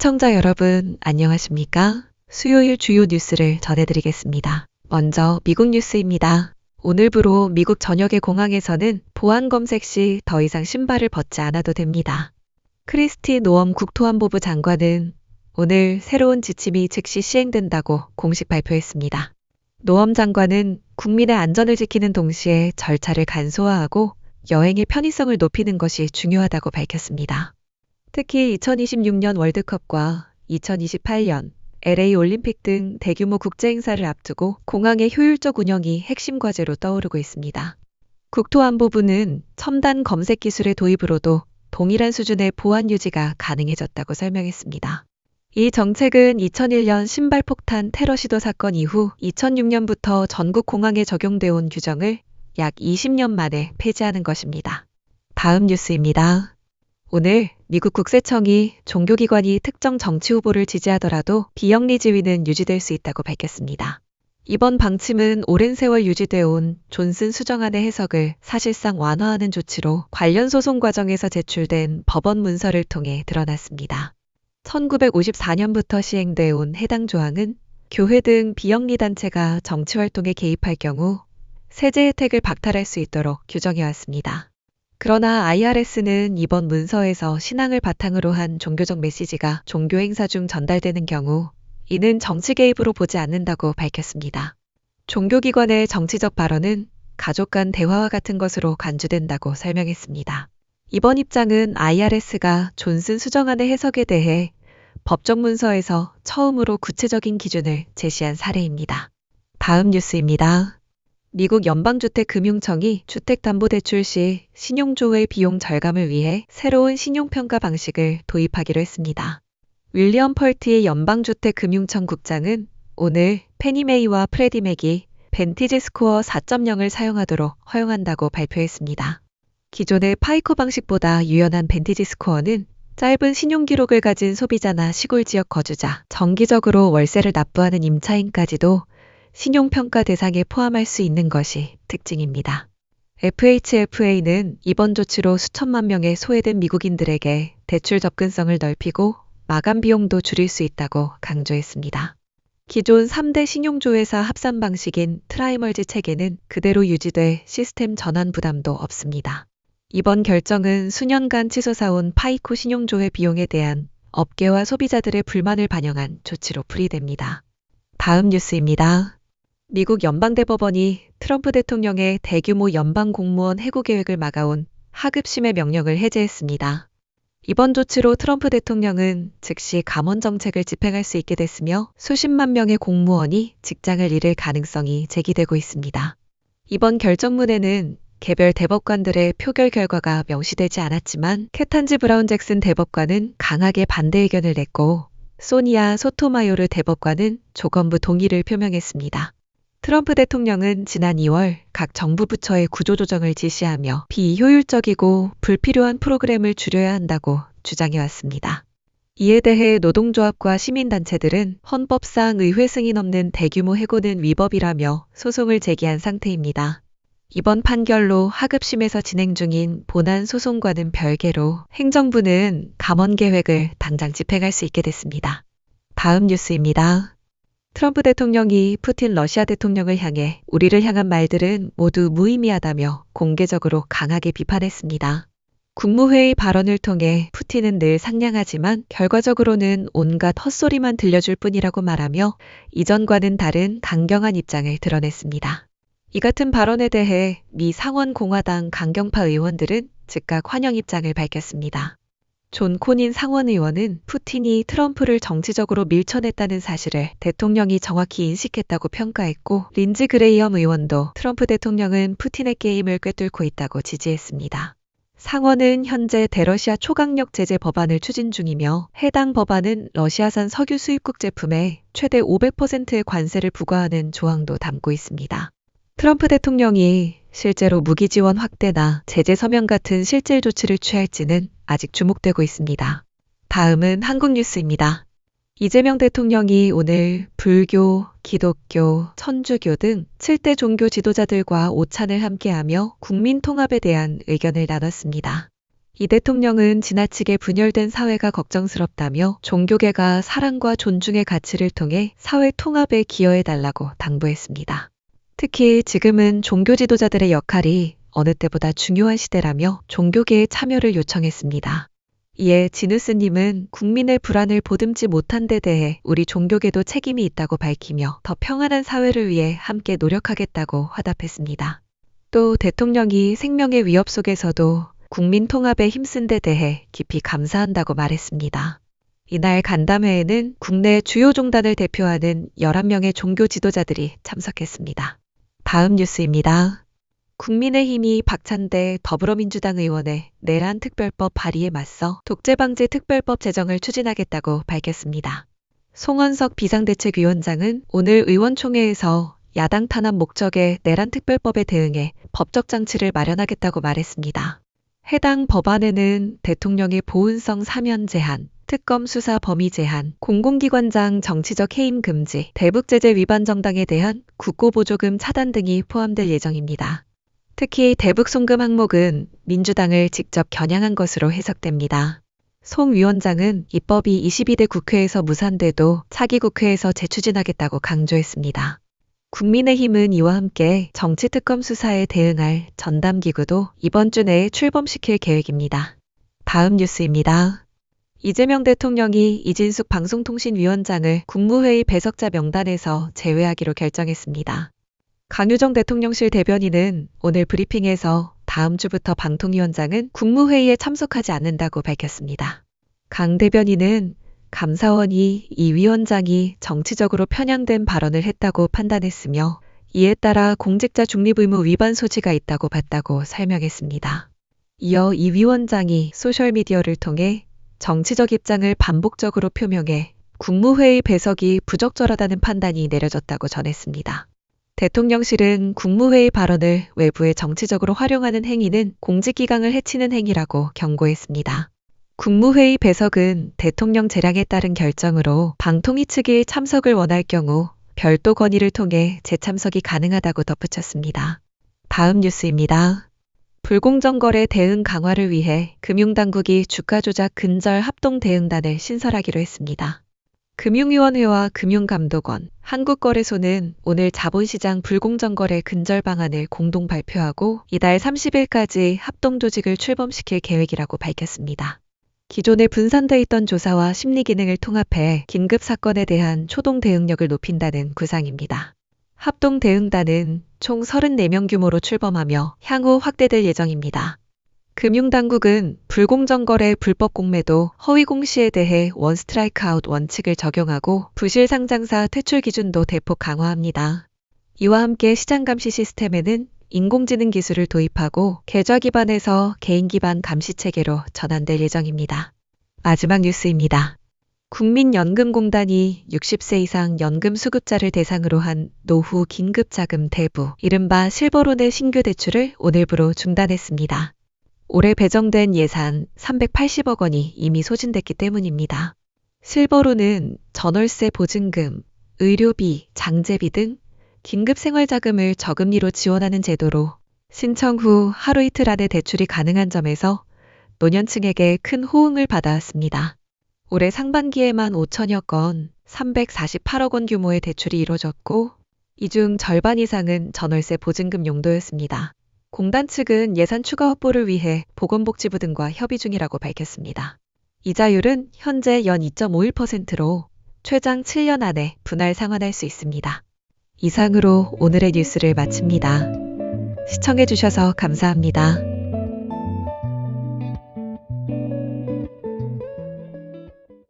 시청자 여러분, 안녕하십니까? 수요일 주요 뉴스를 전해드리겠습니다. 먼저 미국 뉴스입니다. 오늘부로 미국 전역의 공항에서는 보안 검색 시 더 이상 신발을 벗지 않아도 됩니다. 크리스티 노엄 국토안보부 장관은 오늘 새로운 지침이 즉시 시행된다고 공식 발표했습니다. 노엄 장관은 국민의 안전을 지키는 동시에 절차를 간소화하고 여행의 편의성을 높이는 것이 중요하다고 밝혔습니다. 특히 2026년 월드컵과 2028년 LA 올림픽 등 대규모 국제 행사를 앞두고 공항의 효율적 운영이 핵심 과제로 떠오르고 있습니다. 국토안보부는 첨단 검색 기술의 도입으로도 동일한 수준의 보안 유지가 가능해졌다고 설명했습니다. 이 정책은 2001년 신발 폭탄 테러 시도 사건 이후 2006년부터 전국 공항에 적용되어 온 규정을 약 20년 만에 폐지하는 것입니다. 다음 뉴스입니다. 오늘 미국 국세청이 종교기관이 특정 정치 후보를 지지하더라도 비영리 지위는 유지될 수 있다고 밝혔습니다. 이번 방침은 오랜 세월 유지되어 온 존슨 수정안의 해석을 사실상 완화하는 조치로 관련 소송 과정에서 제출된 법원 문서를 통해 드러났습니다. 1954년부터 시행되어 온 해당 조항은 교회 등 비영리 단체가 정치활동에 개입할 경우 세제 혜택을 박탈할 수 있도록 규정해 왔습니다. 그러나 IRS는 이번 문서에서 신앙을 바탕으로 한 종교적 메시지가 종교 행사 중 전달되는 경우 이는 정치 개입으로 보지 않는다고 밝혔습니다. 종교기관의 정치적 발언은 가족 간 대화와 같은 것으로 간주된다고 설명했습니다. 이번 입장은 IRS가 존슨 수정안의 해석에 대해 법적 문서에서 처음으로 구체적인 기준을 제시한 사례입니다. 다음 뉴스입니다. 미국 연방주택금융청이 주택담보대출 시 신용조회 비용 절감을 위해 새로운 신용평가 방식을 도입하기로 했습니다. 윌리엄 펄티 연방주택금융청 국장은 오늘 페니메이와 프레디맥이 벤티지 스코어 4.0을 사용하도록 허용한다고 발표했습니다. 기존의 파이코 방식보다 유연한 벤티지 스코어는 짧은 신용기록을 가진 소비자나 시골 지역 거주자, 정기적으로 월세를 납부하는 임차인까지도 신용평가 대상에 포함할 수 있는 것이 특징입니다. FHFA는 이번 조치로 수천만 명의 소외된 미국인들에게 대출 접근성을 넓히고 마감 비용도 줄일 수 있다고 강조했습니다. 기존 3대 신용조회사 합산 방식인 트라이멀즈 체계는 그대로 유지돼 시스템 전환 부담도 없습니다. 이번 결정은 수년간 치솟아온 파이코 신용조회 비용에 대한 업계와 소비자들의 불만을 반영한 조치로 풀이됩니다. 다음 뉴스입니다. 미국 연방대법원이 트럼프 대통령의 대규모 연방공무원 해고 계획을 막아온 하급심의 명령을 해제했습니다. 이번 조치로 트럼프 대통령은 즉시 감원 정책을 집행할 수 있게 됐으며 수십만 명의 공무원이 직장을 잃을 가능성이 제기되고 있습니다. 이번 결정문에는 개별 대법관들의 표결 결과가 명시되지 않았지만 케탄지 브라운 잭슨 대법관은 강하게 반대 의견을 냈고 소니아 소토마요르 대법관은 조건부 동의를 표명했습니다. 트럼프 대통령은 지난 2월 각 정부 부처의 구조조정을 지시하며 비효율적이고 불필요한 프로그램을 줄여야 한다고 주장해왔습니다. 이에 대해 노동조합과 시민단체들은 헌법상 의회 승인 없는 대규모 해고는 위법이라며 소송을 제기한 상태입니다. 이번 판결로 하급심에서 진행 중인 본안 소송과는 별개로 행정부는 감원 계획을 당장 집행할 수 있게 됐습니다. 다음 뉴스입니다. 트럼프 대통령이 푸틴 러시아 대통령을 향해 우리를 향한 말들은 모두 무의미하다며 공개적으로 강하게 비판했습니다. 국무회의 발언을 통해 푸틴은 늘 상냥하지만 결과적으로는 온갖 헛소리만 들려줄 뿐이라고 말하며 이전과는 다른 강경한 입장을 드러냈습니다. 이 같은 발언에 대해 미 상원공화당 강경파 의원들은 즉각 환영 입장을 밝혔습니다. 존 코닌 상원 의원은 푸틴이 트럼프를 정치적으로 밀쳐냈다는 사실을 대통령이 정확히 인식했다고 평가했고 린지 그레이엄 의원도 트럼프 대통령은 푸틴의 게임을 꿰뚫고 있다고 지지했습니다. 상원은 현재 대러시아 초강력 제재 법안을 추진 중이며 해당 법안은 러시아산 석유 수입국 제품에 최대 500%의 관세를 부과하는 조항도 담고 있습니다. 트럼프 대통령이 실제로 무기 지원 확대나 제재 서명 같은 실질 조치를 취할지는 아직 주목되고 있습니다. 다음은 한국 뉴스입니다. 이재명 대통령이 오늘 불교, 기독교, 천주교 등 7대 종교 지도자들과 오찬을 함께하며 국민 통합에 대한 의견을 나눴습니다. 이 대통령은 지나치게 분열된 사회가 걱정스럽다며 종교계가 사랑과 존중의 가치를 통해 사회 통합에 기여해달라고 당부했습니다. 특히 지금은 종교 지도자들의 역할이 어느 때보다 중요한 시대라며 종교계의 참여를 요청했습니다. 이에 지누스님은 국민의 불안을 보듬지 못한 데 대해 우리 종교계도 책임이 있다고 밝히며 더 평안한 사회를 위해 함께 노력하겠다고 화답했습니다. 또 대통령이 생명의 위협 속에서도 국민 통합에 힘쓴 데 대해 깊이 감사한다고 말했습니다. 이날 간담회에는 국내 주요 종단을 대표하는 11명의 종교 지도자들이 참석했습니다. 다음 뉴스입니다. 국민의힘이 박찬대 더불어민주당 의원의 내란 특별법 발의에 맞서 독재방지 특별법 제정을 추진하겠다고 밝혔습니다. 송원석 비상대책위원장은 오늘 의원총회에서 야당 탄압 목적의 내란 특별법에 대응해 법적 장치를 마련하겠다고 말했습니다. 해당 법안에는 대통령의 보훈성 사면 제한, 특검 수사 범위 제한, 공공기관장 정치적 해임 금지, 대북제재 위반 정당에 대한 국고보조금 차단 등이 포함될 예정입니다. 특히 대북 송금 항목은 민주당을 직접 겨냥한 것으로 해석됩니다. 송 위원장은 입법이 22대 국회에서 무산돼도 차기 국회에서 재추진하겠다고 강조했습니다. 국민의힘은 이와 함께 정치특검 수사에 대응할 전담기구도 이번 주 내에 출범시킬 계획입니다. 다음 뉴스입니다. 이재명 대통령이 이진숙 방송통신위원장을 국무회의 배석자 명단에서 제외하기로 결정했습니다. 강유정 대통령실 대변인은 오늘 브리핑에서 다음 주부터 방통위원장은 국무회의에 참석하지 않는다고 밝혔습니다. 강 대변인은 감사원이 이 위원장이 정치적으로 편향된 발언을 했다고 판단했으며 이에 따라 공직자 중립의무 위반 소지가 있다고 봤다고 설명했습니다. 이어 이 위원장이 소셜미디어를 통해 정치적 입장을 반복적으로 표명해 국무회의 배석이 부적절하다는 판단이 내려졌다고 전했습니다. 대통령실은 국무회의 발언을 외부에 정치적으로 활용하는 행위는 공직기강을 해치는 행위라고 경고했습니다. 국무회의 배석은 대통령 재량에 따른 결정으로 방통위 측이 참석을 원할 경우 별도 건의를 통해 재참석이 가능하다고 덧붙였습니다. 다음 뉴스입니다. 불공정거래 대응 강화를 위해 금융당국이 주가조작 근절 합동대응단을 신설하기로 했습니다. 금융위원회와 금융감독원, 한국거래소는 오늘 자본시장 불공정거래 근절 방안을 공동 발표하고 이달 30일까지 합동조직을 출범시킬 계획이라고 밝혔습니다. 기존에 분산돼 있던 조사와 심리 기능을 통합해 긴급 사건에 대한 초동 대응력을 높인다는 구상입니다. 합동대응단은 총 34명 규모로 출범하며 향후 확대될 예정입니다. 금융당국은 불공정거래 불법 공매도 허위 공시에 대해 원 스트라이크 아웃 원칙을 적용하고 부실상장사 퇴출 기준도 대폭 강화합니다. 이와 함께 시장감시 시스템에는 인공지능 기술을 도입하고 계좌 기반에서 개인 기반 감시 체계로 전환될 예정입니다. 마지막 뉴스입니다. 국민연금공단이 60세 이상 연금 수급자를 대상으로 한 노후 긴급자금 대부, 이른바 실버론의 신규 대출을 오늘부로 중단했습니다. 올해 배정된 예산 380억 원이 이미 소진됐기 때문입니다. 실버론은 전월세 보증금, 의료비, 장제비 등 긴급생활자금을 저금리로 지원하는 제도로 신청 후 하루 이틀 안에 대출이 가능한 점에서 노년층에게 큰 호응을 받아왔습니다. 올해 상반기에만 5천여 건, 348억 원 규모의 대출이 이뤄졌고 이 중 절반 이상은 전월세 보증금 용도였습니다. 공단 측은 예산 추가 확보를 위해 보건복지부 등과 협의 중이라고 밝혔습니다. 이자율은 현재 연 2.51%로 최장 7년 안에 분할 상환할 수 있습니다. 이상으로 오늘의 뉴스를 마칩니다. 시청해주셔서 감사합니다.